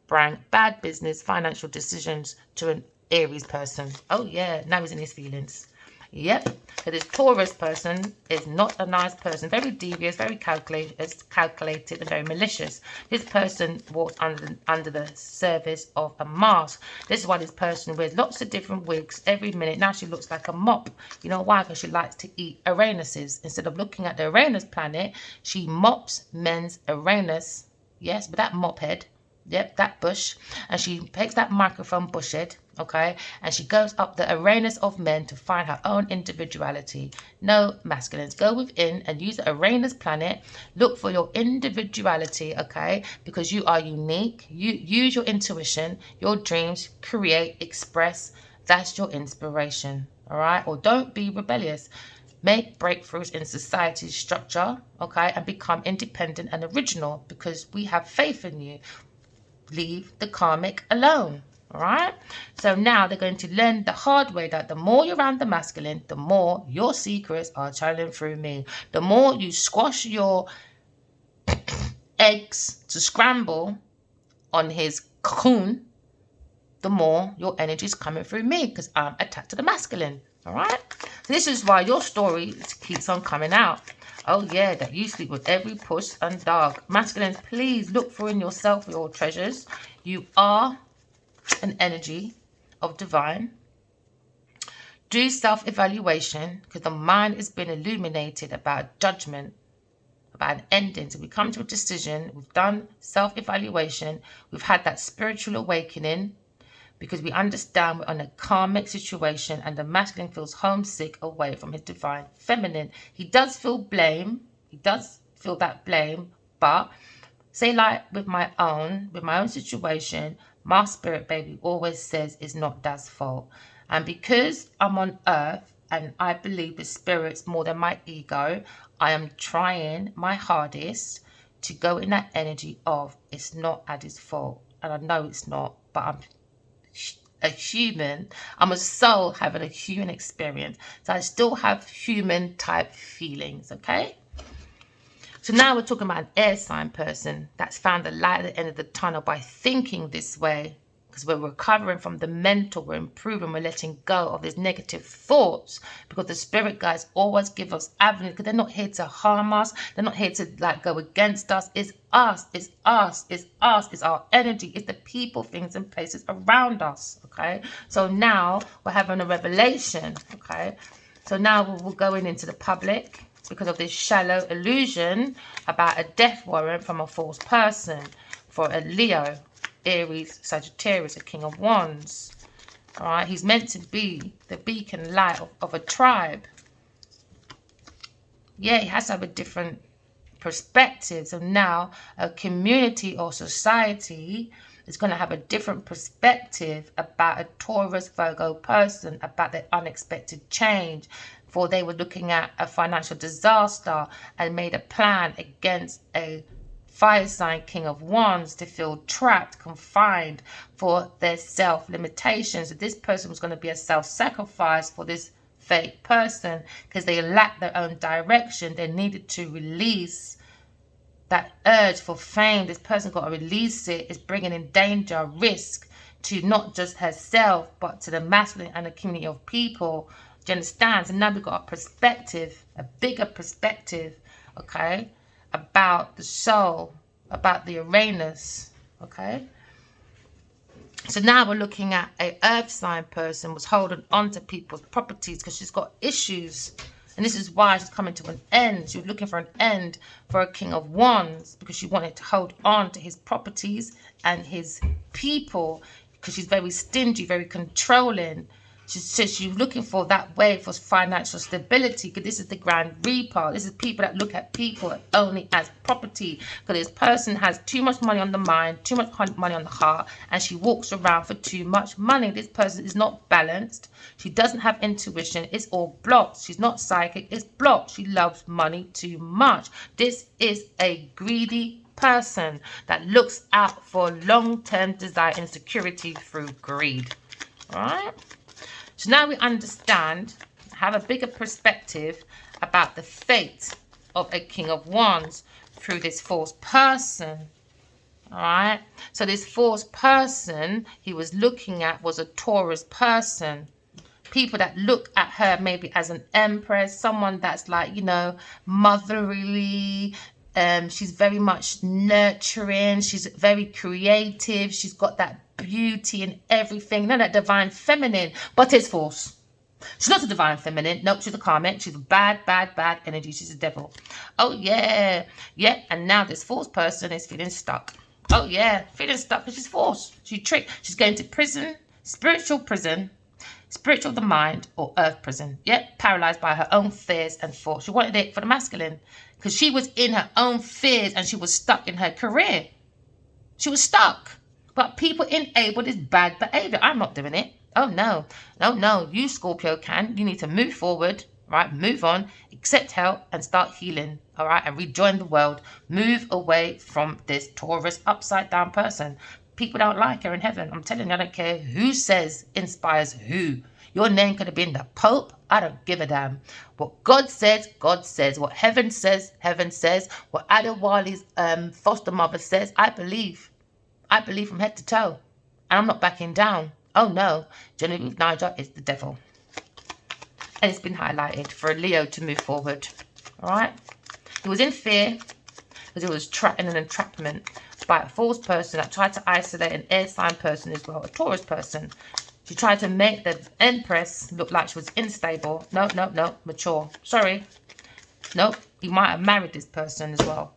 bring bad business, financial decisions to an Aries person. Oh yeah, now he's in his feelings. Yep, so this Taurus person is not a nice person, very devious, very calculated and very malicious. This person walks under the service of a mask. This is why this person wears lots of different wigs every minute. Now she looks like a mop. You know why? Because she likes to eat Uranuses. Instead of looking at the Uranus planet, she mops men's Uranus. Yes, but that mop head. Yep, that bush. And she takes that microphone bush head, okay, and she goes up the Uranus of men to find her own individuality. No, masculines, go within and use the Uranus planet. Look for your individuality, okay, because you are unique. You use your intuition, your dreams, create, express. That's your inspiration, all right? Or don't be rebellious. Make breakthroughs in society's structure, okay, and become independent and original because we have faith in you. Leave the karmic alone. All right. So now they're going to learn the hard way that the more you're around the masculine, the more your secrets are channeling through me. The more you squash your eggs to scramble on his cocoon, the more your energy is coming through me because I'm attached to the masculine. All right. So this is why your story keeps on coming out. Oh, yeah, that you sleep with every push and dog. Masculines, please look for in yourself your treasures. You are an energy of divine. Do self-evaluation because the mind has been illuminated about judgment, about an ending. So we come to a decision. We've done self-evaluation. We've had that spiritual awakening. because we understand we're on a karmic situation and the masculine feels homesick away from his divine feminine. He does feel blame. He does feel that blame, but say like with my own situation, my spirit baby always says it's not Dad's fault. And because I'm on earth and I believe the spirit's more than my ego, I am trying my hardest to go in that energy of it's not Addy's fault. And I know it's not, but I'm a human. I'm a soul having a human experience. So I still have human type feelings, okay? So now we're talking about an air sign person that's found the light at the end of the tunnel by thinking this way, because we're recovering from the mental, we're improving, we're letting go of these negative thoughts, because the spirit guides always give us avenues, because they're not here to harm us, they're not here to like go against us. It's us, it's us, it's us, it's our energy, it's the people, things and places around us, okay? So now we're having a revelation, okay? So now we're going into the public, because of this shallow illusion about a death warrant from a false person for a Leo, Aries, Sagittarius, a King of Wands. All right, he's meant to be the beacon light of a tribe. Yeah, he has to have a different perspective. So now a community or society is going to have a different perspective about a Taurus Virgo person, about their unexpected change. For they were looking at a financial disaster and made a plan against a fire sign King of Wands to feel trapped, confined for their self-limitations. This person was going to be a self-sacrifice for this fake person because they lacked their own direction. They needed to release that urge for fame. This person got to release it. It's bringing in danger, risk to not just herself, but to the masculine and the community of people. Do you understand? So now we've got a perspective, a bigger perspective, okay, about the soul, about the Uranus, okay? So now we're looking at a earth sign person was holding on to people's properties because she's got issues. And this is why she's coming to an end. She was looking for an end for a King of Wands because she wanted to hold on to his properties and his people because she's very stingy, very controlling. She says she's looking for that way for financial stability because this is the Grand Reaper. This is people that look at people only as property because this person has too much money on the mind, too much money on the heart, and she walks around for too much money. This person is not balanced. She doesn't have intuition. It's all blocked. She's not psychic. It's blocked. She loves money too much. This is a greedy person that looks out for long-term desire and security through greed. All right? So now we understand, have a bigger perspective about the fate of a King of Wands through this false person. All right. So this false person he was looking at was a Taurus person. People that look at her maybe as an empress, someone that's like, you know, motherly. She's very much nurturing. She's very creative. She's got that beauty and everything. None of that divine feminine, but it's false. She's not a divine feminine. Nope, she's a karmic. She's a bad energy. She's a devil. Oh, yeah. Yeah, and now this false person is feeling stuck. Oh, yeah, feeling stuck because she's false. She's tricked. She's going to prison, spiritual of the mind, or earth prison. Yep, paralyzed by her own fears and thoughts. She wanted it for the masculine because she was in her own fears and she was stuck in her career. She was stuck. But people enable this bad behavior. I'm not doing it. Oh, no. No. You, Scorpio, can. You need to move forward, right? Move on, accept help, and start healing, all right? And rejoin the world. Move away from this Taurus upside-down person. People don't like her in heaven. I'm telling you, I don't care who says inspires who. Your name could have been the Pope. I don't give a damn. What God says, God says. What heaven says, heaven says. What Adewale's foster mother says, I believe. I believe from head to toe. And I'm not backing down. Oh no. Genevieve Niger is the devil. And it's been highlighted for a Leo to move forward. Alright? He was in fear because he was trapped in an entrapment by a false person that tried to isolate an air sign person as well, a Taurus person. She tried to make the Empress look like she was unstable. No, mature. Sorry. Nope. He might have married this person as well.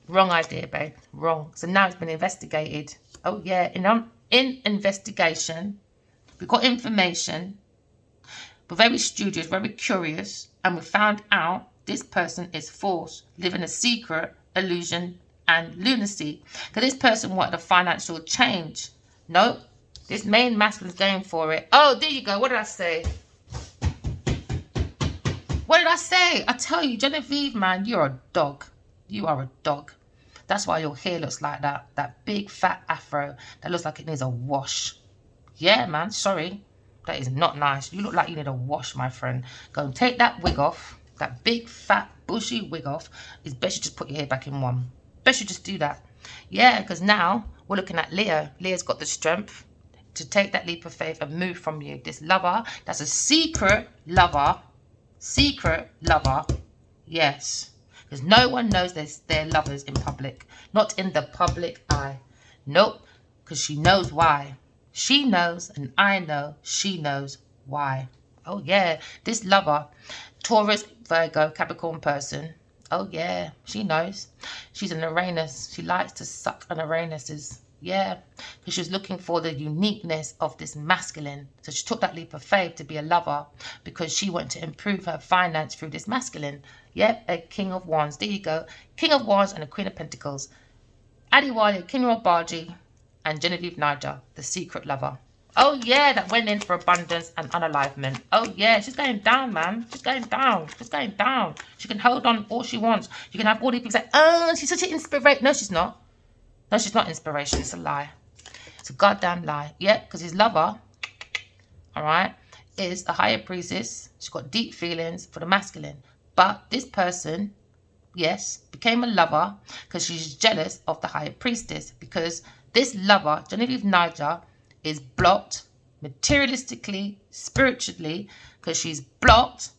Wrong idea, babe. Wrong. So now it's been investigated. Oh, yeah. And in investigation. We got information. We're very studious, very curious, and we found out this person is false, living a secret, illusion, and lunacy. Because this person wanted a financial change. Nope. This main masculine's going for it. Oh, there you go. What did I say? What did I say? I tell you, Genevieve, man, you're a dog. You are a dog. That's why your hair looks like that. That big fat afro that looks like it needs a wash. Yeah, man, sorry. That is not nice. You look like you need a wash, my friend. Go and take that wig off. That big, fat, bushy wig off. It's best you just put your hair back in one. Best you just do that. Yeah, because now we're looking at Leo. Leo's got the strength to take that leap of faith and move from you. This lover, that's a secret lover. Secret lover. Yes. Because no one knows they're lovers in public. Not in the public eye. Nope. Because she knows why. She knows, and I know she knows why. Oh, yeah. This lover, Taurus, Virgo, Capricorn person. Oh, yeah. She knows. She's an Uranus. She likes to suck on Uranuses. Yeah. Because she was looking for the uniqueness of this masculine. So she took that leap of faith to be a lover because she wanted to improve her finance through this masculine. Yep, a King of Wands. There you go. King of Wands and a Queen of Pentacles. Adiwali, King of Baji, and Genevieve Niger, the secret lover. Oh, yeah, that went in for abundance and unalivement. Oh, yeah, she's going down, man. She's going down. She's going down. She can hold on all she wants. You can have all these people say, oh, she's such an inspiration. No, she's not. No, she's not inspiration. It's a lie. It's a goddamn lie. Yeah, because his lover, all right, is a higher priestess. She's got deep feelings for the masculine. But this person, yes, became a lover because she's jealous of the higher priestess. Because this lover, Genevieve Niger, is blocked materialistically, spiritually, because she's blocked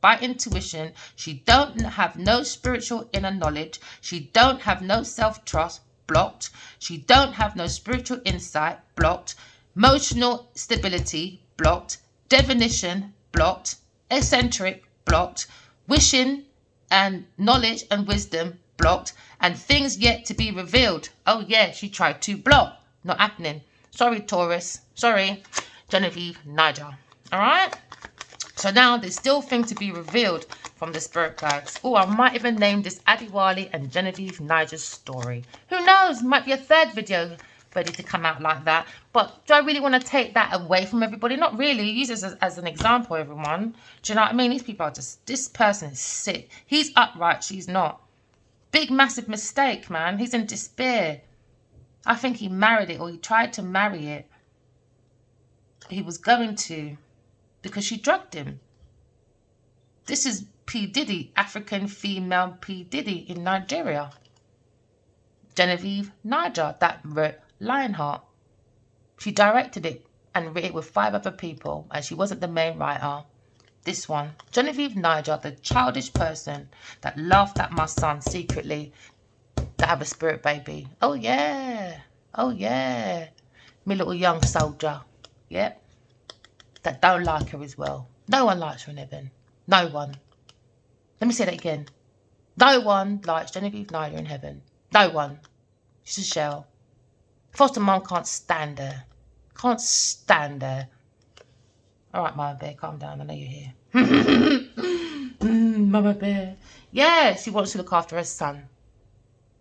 by intuition. She don't have no spiritual inner knowledge. She don't have no self-trust, blocked. She don't have no spiritual insight, blocked. Emotional stability, blocked. Divination, blocked. Eccentric, blocked. Wishing and knowledge and wisdom, blocked. And things yet to be revealed. Oh yeah, she tried to block. Not happening. Sorry, Taurus. Sorry, Genevieve Niger. All right? So now there's still things to be revealed from the spirit guides. Oh, I might even name this Adiwali and Genevieve Niger's story. Who knows? Might be a third video ready to come out like that. But do I really want to take that away from everybody? Not really. Use this as an example, everyone. Do you know what I mean? These people are just, this person is sick. He's upright. She's not. Big, massive mistake, man. He's in despair. I think he married it, or he tried to marry it. He was going to, because she drugged him. This is P. Diddy, African female P. Diddy in Nigeria. Genevieve Niger, that wrote Lionheart. She directed it and wrote it with 5 other people, and she wasn't the main writer. This one, Genevieve Niger, the childish person that laughed at my son secretly to have a spirit baby. Oh yeah, oh yeah, me little young soldier. Yep, that don't like her as well. No one likes her in heaven. No one. Let me say that again. No one likes Genevieve Niger in heaven. No one. She's a shell. Foster mum can't stand her. Can't stand her. All right, Mama Bear, calm down. I know you're here. Mama Bear. Yeah, she wants to look after her son.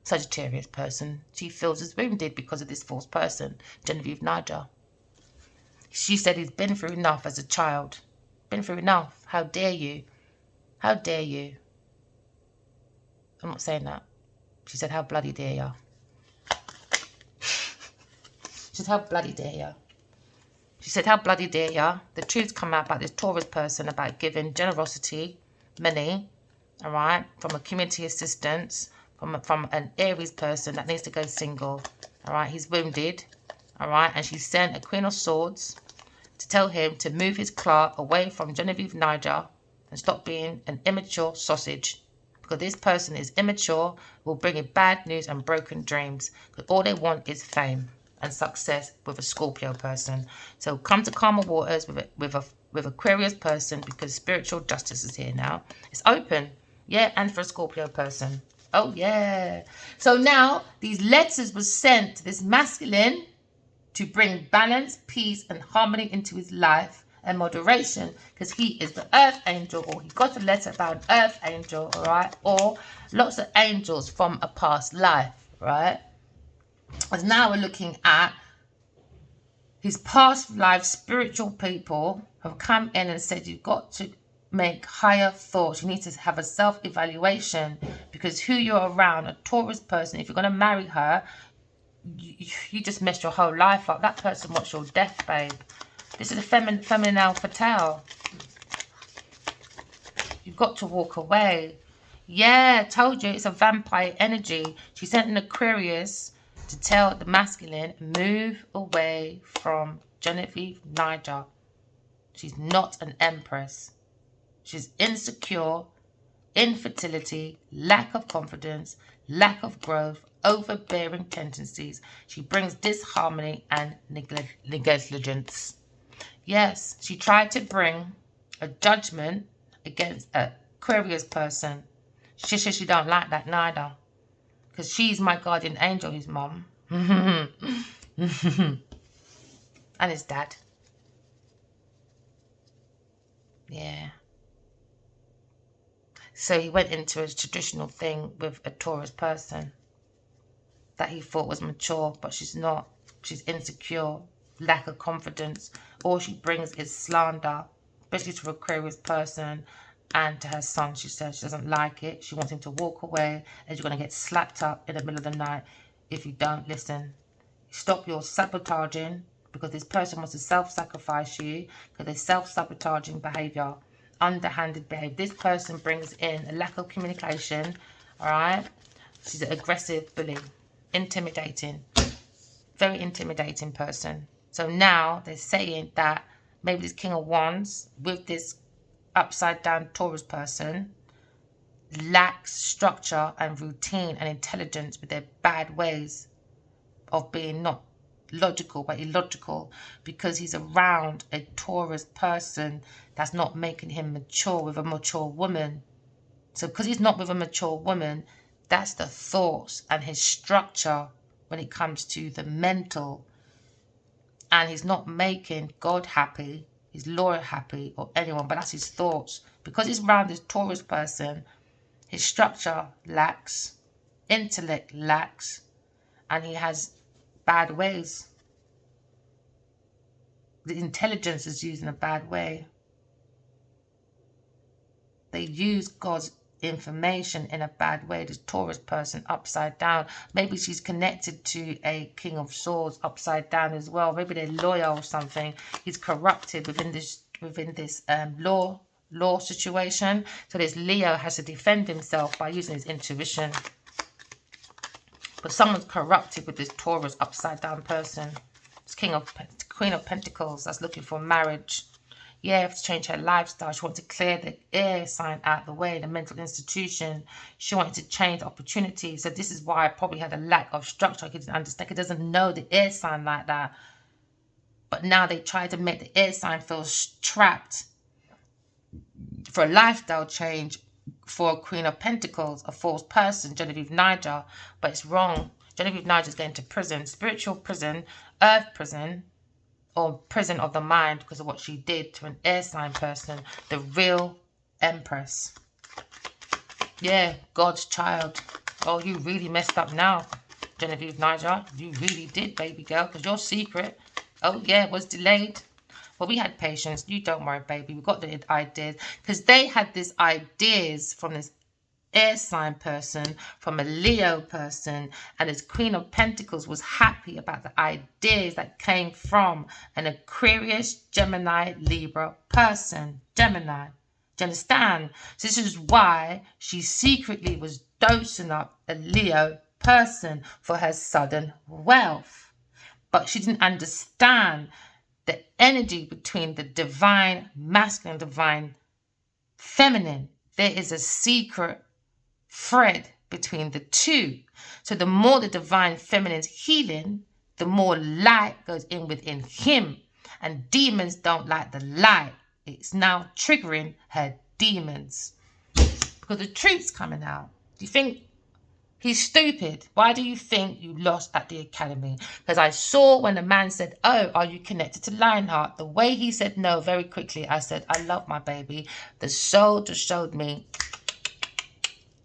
Sagittarius person. She feels as wounded because of this false person, Genevieve Niger. She said he's been through enough as a child. Been through enough. How dare you? How dare you? I'm not saying that. She said, how bloody dare you? She said, how bloody dare you? She said, how bloody dare you? The truth's come out about this Taurus person about giving generosity, money, all right, from a community assistance, from an Aries person that needs to go single, all right? He's wounded, all right? And she sent a Queen of Swords to tell him to move his claw away from Genevieve Niger and stop being an immature sausage. Because this person is immature, will bring in bad news and broken dreams. Because all they want is fame and success with a Scorpio person. So come to calmer waters with Aquarius person, because spiritual justice is here now. It's open, yeah, and for a Scorpio person. Oh yeah. So now these letters were sent to this masculine, to bring balance, peace, and harmony into his life and moderation, because he is the earth angel, or he got a letter about an earth angel, all right, or lots of angels from a past life, right? And now we're looking at his past life. Spiritual people have come in and said you've got to make higher thoughts. You need to have a self-evaluation, because who you're around, a Taurus person, if you're going to marry her, you just messed your whole life up. That person wants your death, babe. This is a feminine fatale. You've got to walk away. Yeah, told you, it's a vampire energy. She sent an Aquarius to tell the masculine, move away from Genevieve Niger. She's not an empress. She's insecure, infertility, lack of confidence, lack of growth, overbearing tendencies. She brings disharmony and negligence. Yes, she tried to bring a judgment against a Aquarius person. She says she don't like that neither, because she's my guardian angel, his mum. And his dad. Yeah. So he went into a traditional thing with a Taurus person that he thought was mature, but she's not. She's insecure, lack of confidence. All she brings is slander, especially to an Aquarius person and to her son. She says she doesn't like it. She wants him to walk away, and you're going to get slapped up in the middle of the night if you don't listen. Stop your sabotaging, because this person wants to self-sacrifice you, because they're self-sabotaging behavior, underhanded behavior. This person brings in a lack of communication, all right? She's an aggressive bully, intimidating, very intimidating person. So now they're saying that maybe this King of Wands with this upside down Taurus person lacks structure and routine and intelligence with their bad ways of being not logical but illogical, because he's around a Taurus person that's not making him mature with a mature woman. So because he's not with a mature woman, that's the thoughts and his structure when it comes to the mental. And he's not making God happy, his lawyer happy, or anyone, but that's his thoughts. Because he's around this Taurus person, his structure lacks, intellect lacks, and he has bad ways. The intelligence is used in a bad way. They use God's information in a bad way. This Taurus person upside down. Maybe she's connected to a King of Swords upside down as well. Maybe they're lawyer or something. He's corrupted within this law situation. So this Leo has to defend himself by using his intuition. But someone's corrupted with this Taurus upside down person. It's Queen of Pentacles that's looking for marriage. Yeah, have to change her lifestyle. She wants to clear the air sign out of the way, the mental institution. She wanted to change opportunities. So this is why I probably had a lack of structure. He didn't understand. He doesn't know the air sign like that. But now they try to make the air sign feel trapped for a lifestyle change for a Queen of Pentacles, a false person, Genevieve Niger. But it's wrong. Genevieve Niger is going to prison, spiritual prison, earth prison, or prison of the mind, because of what she did to an air sign person, the real empress. Yeah, God's child. Oh, you really messed up now, Genevieve Niger. You really did, baby girl, because your secret, oh yeah, was delayed. Well, we had patience. You don't worry, baby. We got the ideas, because they had these ideas from this air sign person, from a Leo person, and this Queen of Pentacles was happy about the ideas that came from an Aquarius, Gemini, Libra person. Gemini. Do you understand? So this is why she secretly was dosing up a Leo person for her sudden wealth. But she didn't understand the energy between the divine masculine, divine feminine. There is a secret thread between the two. So the more the divine feminine's healing, the more light goes in within him. And demons don't like the light. It's now triggering her demons, because the truth's coming out. Do you think He's stupid. Why do you think you lost at the academy? Because I saw when the man said, oh, are you connected to Lionheart? The way he said no very quickly, I said, I love my baby. The soul just showed me,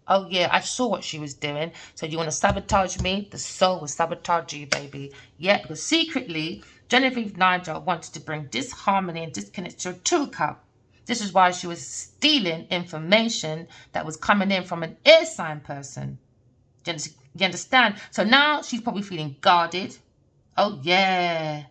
oh yeah, I saw what she was doing. So you want to sabotage me? The soul will sabotage you, baby. Yeah, because secretly, Genevieve Nigel wanted to bring disharmony and disconnect to a Tuka. This is why she was stealing information that was coming in from an air sign person. You understand? So now she's probably feeling guarded. Oh, yeah.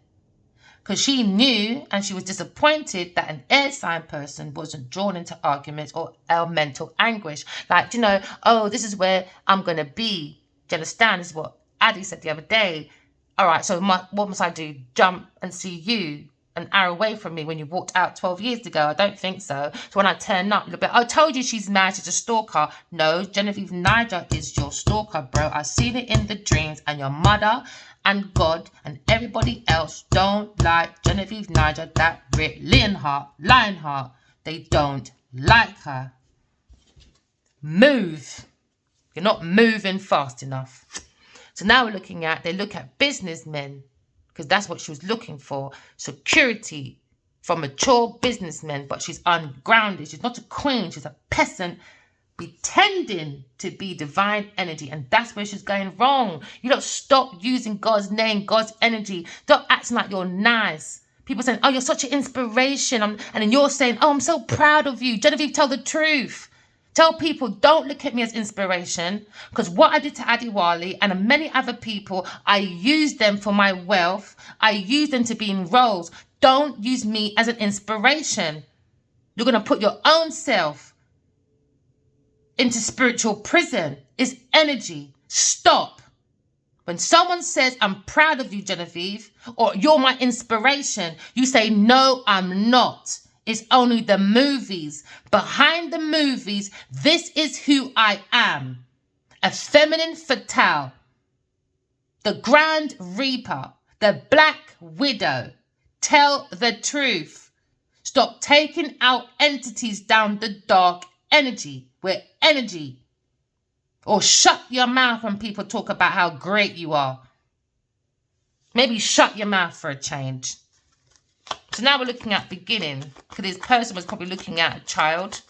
Because she knew and she was disappointed that an air sign person wasn't drawn into arguments or mental anguish. Like, you know, oh, this is where I'm going to be. Do you understand? This is what Addie said the other day. All right, so what must I do? Jump and see you an hour away from me when you walked out 12 years ago? I don't think so. So when I turn up, you'll be, I told you she's mad, she's a stalker. No, Genevieve Nigel is your stalker, bro. I've seen it in the dreams, and your mother and God and everybody else don't like Genevieve Nigel, that Lionheart. They don't like her. Move. You're not moving fast enough. So now they look at businessmen, because that's what she was looking for. Security from mature businessmen, but she's ungrounded. She's not a queen. She's a peasant pretending to be divine energy, and that's where she's going wrong. You don't stop using God's name, God's energy. Stop acting like you're nice. People saying, oh, you're such an inspiration. And then you're saying, oh, I'm so proud of you. Genevieve, tell the truth. Tell people, don't look at me as inspiration, because what I did to Adiwali and many other people, I used them for my wealth. I used them to be in roles. Don't use me as an inspiration. You're going to put your own self into spiritual prison. It's energy. Stop. When someone says, I'm proud of you, Genevieve, or you're my inspiration, you say, no, I'm not. It's only the movies. Behind the movies, this is who I am. A feminine fatale. The Grand Reaper. The Black Widow. Tell the truth. Stop taking out entities down the dark energy. We're energy. Or shut your mouth when people talk about how great you are. Maybe shut your mouth for a change. So now we're looking at beginning, because this person was probably looking at a child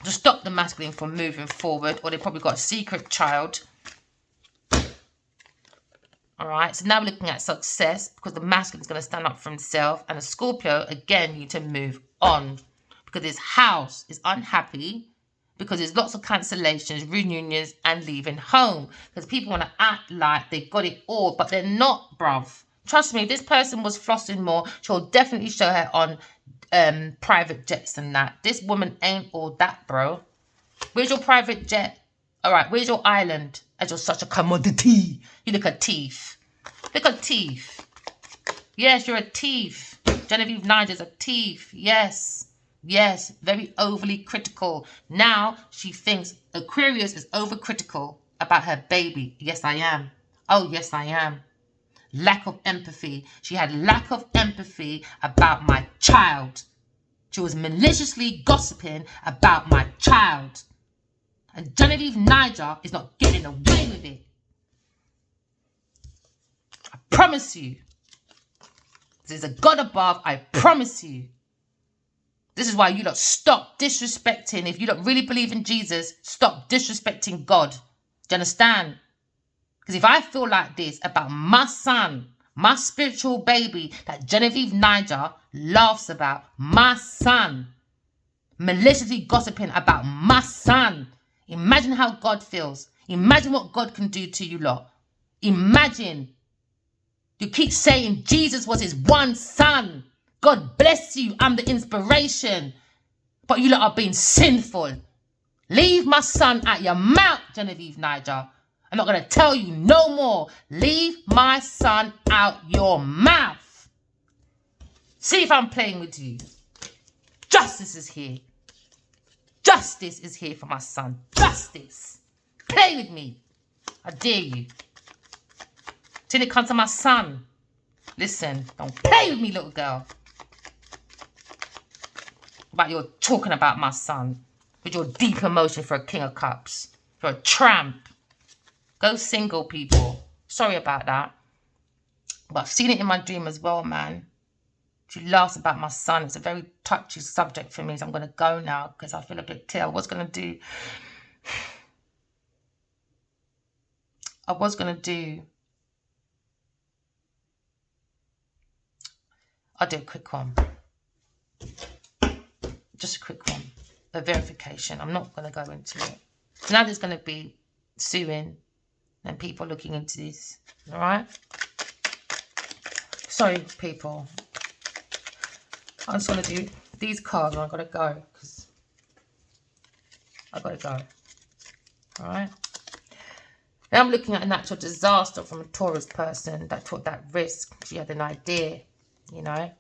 to stop the masculine from moving forward, or they probably got a secret child. All right, so now we're looking at success, because the masculine is going to stand up for himself, and a Scorpio, again, you need to move on, because his house is unhappy, because there's lots of cancellations, reunions, and leaving home, because people want to act like they've got it all, but they're not, bruv. Trust me, this person was flossing more. She'll definitely show her on private jets and that. This woman ain't all that, bro. Where's your private jet? All right, where's your island? As you're such a commodity. You look a thief. Look a thief. Yes, you're a thief. Genevieve Nigel's a thief. Yes. Yes, very overly critical. Now she thinks Aquarius is overcritical about her baby. Yes, I am. Oh, yes, I am. Lack of empathy. She had lack of empathy about my child. She was maliciously gossiping about my child. And Genevieve Nigel is not getting away with it. I promise you. There's a God above, I promise you. This is why you don't stop disrespecting. If you don't really believe in Jesus, stop disrespecting God. Do you understand? Because if I feel like this about my son, my spiritual baby that Genevieve Nigel laughs about, my son, maliciously gossiping about my son, imagine how God feels. Imagine what God can do to you lot. Imagine. You keep saying Jesus was his one son. God bless you. I'm the inspiration. But you lot are being sinful. Leave my son out your mouth, Genevieve Nigel. I'm not going to tell you no more. Leave my son out your mouth. See if I'm playing with you. Justice is here. Justice is here for my son. Justice. Play with me. I dare you. Till it comes to my son. Listen, don't play with me, little girl. But you're talking about my son with your deep emotion for a King of Cups. You're a tramp. Go single, people. Sorry about that. But I've seen it in my dream as well, man. She laughs about my son. It's a very touchy subject for me. So I'm going to go now because I feel a bit tear. I was going to do I'll do a quick one. Just a quick one. A verification. I'm not going to go into it. Now there's going to be suing and people looking into this. All right? Sorry, people. I just want to do these cards and I've got to go because I've got to go. All right? Now I'm looking at a natural disaster from a Taurus person that took that risk. She had an idea, you know,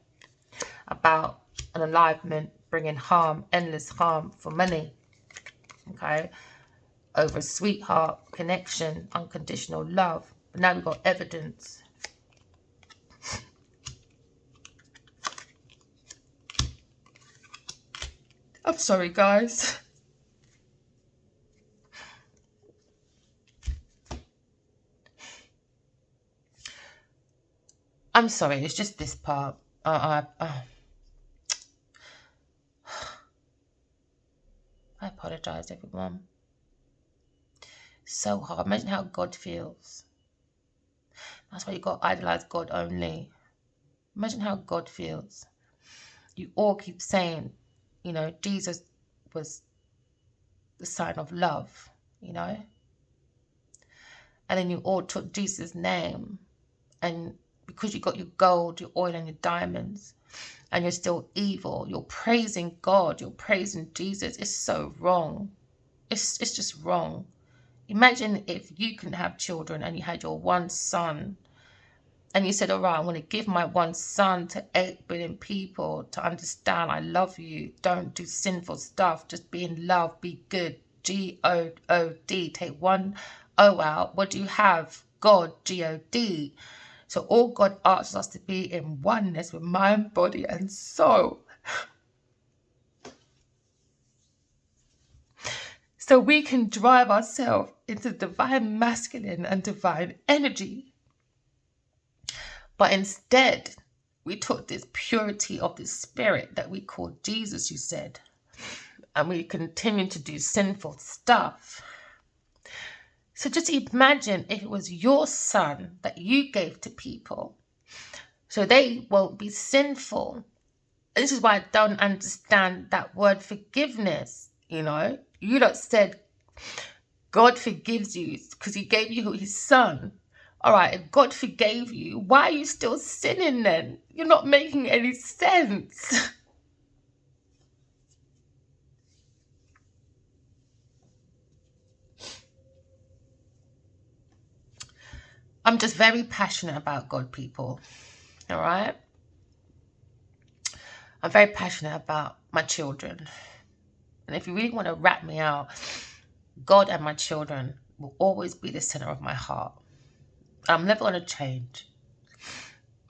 about an alignment bringing harm, endless harm for money. Okay? Over sweetheart, connection, unconditional love. But now we've got evidence. I'm sorry, guys. I'm sorry, it's just this part. I apologize, everyone. So hard. Imagine how God feels. That's why you got to idolize God only. Imagine how God feels. You all keep saying, you know, Jesus was the sign of love, you know. And then you all took Jesus' name. And because you got your gold, your oil and your diamonds, and you're still evil, you're praising God, you're praising Jesus. It's so wrong. It's just wrong. Imagine if you couldn't have children and you had your one son and you said, all right, I want to give my one son to 8 billion people to understand I love you. Don't do sinful stuff. Just be in love. Be good. G-O-O-D. Take one O out. What do you have? God, G-O-D. So all God asks us to be in oneness with mind, body, and soul. So we can drive ourselves into divine masculine and divine energy. But instead, we took this purity of the spirit that we call Jesus, you said, and we continue to do sinful stuff. So just imagine if it was your son that you gave to people, so they won't be sinful. And this is why I don't understand that word forgiveness, you know. You lot said God forgives you because he gave you his son. All right, if God forgave you, why are you still sinning then? You're not making any sense. I'm just very passionate about God, people. All right? I'm very passionate about my children. And if you really want to wrap me out, God and my children will always be the center of my heart. I'm never going to change.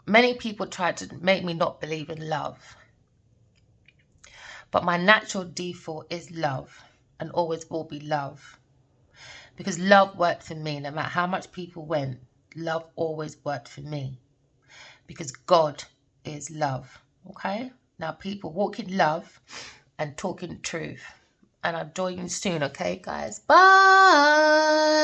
Many people try to make me not believe in love. But my natural default is love and always will be love. Because love worked for me. No matter how much people went, love always worked for me. Because God is love. Okay? Now people walk in love and talk in truth. And I'll join you soon, okay, guys? Bye!